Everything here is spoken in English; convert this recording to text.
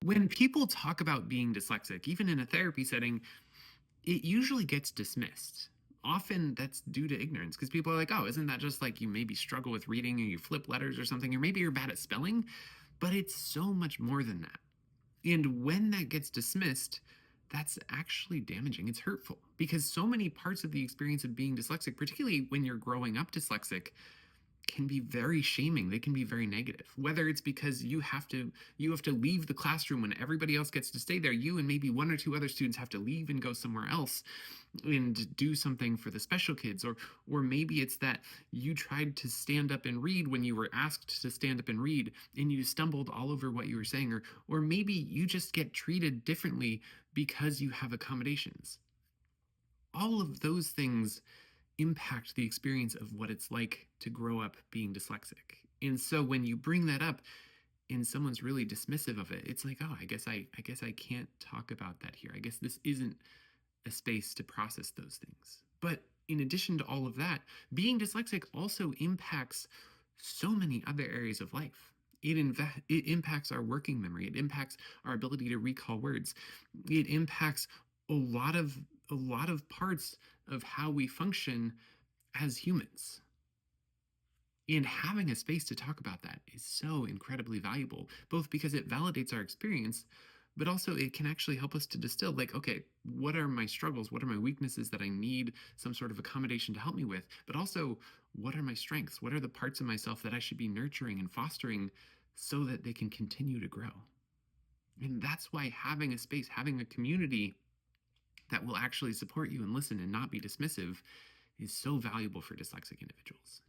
When people talk about being dyslexic, even in a therapy setting, it usually gets dismissed. Often that's due to ignorance because people are like, oh, isn't that just like you maybe struggle with reading or you flip letters or something, or maybe you're bad at spelling? But it's so much more than that. And when that gets dismissed, that's actually damaging. It's hurtful because so many parts of the experience of being dyslexic, particularly when you're growing up dyslexic, can be very shaming. They can be very negative. Whether it's because you have to leave the classroom when everybody else gets to stay there, you and maybe one or two other students have to leave and go somewhere else and do something for the special kids, or maybe it's that you tried to stand up and read when you were asked to stand up and read and you stumbled all over what you were saying, or maybe you just get treated differently because you have accommodations. All of those things impact the experience of what it's like to grow up being dyslexic. And so when you bring that up and someone's really dismissive of it, it's like, oh, I guess I can't talk about that here. I guess this isn't a space to process those things. But in addition to all of that, being dyslexic also impacts so many other areas of life. It impacts our working memory. It impacts our ability to recall words. It impacts a lot of a lot of parts of how we function as humans. And having a space to talk about that is so incredibly valuable, both because it validates our experience, but also it can actually help us to distill, like, okay, what are my struggles? What are my weaknesses that I need some sort of accommodation to help me with? But also, what are my strengths? What are the parts of myself that I should be nurturing and fostering so that they can continue to grow? And that's why having a space, having a community that will actually support you and listen and not be dismissive is so valuable for dyslexic individuals.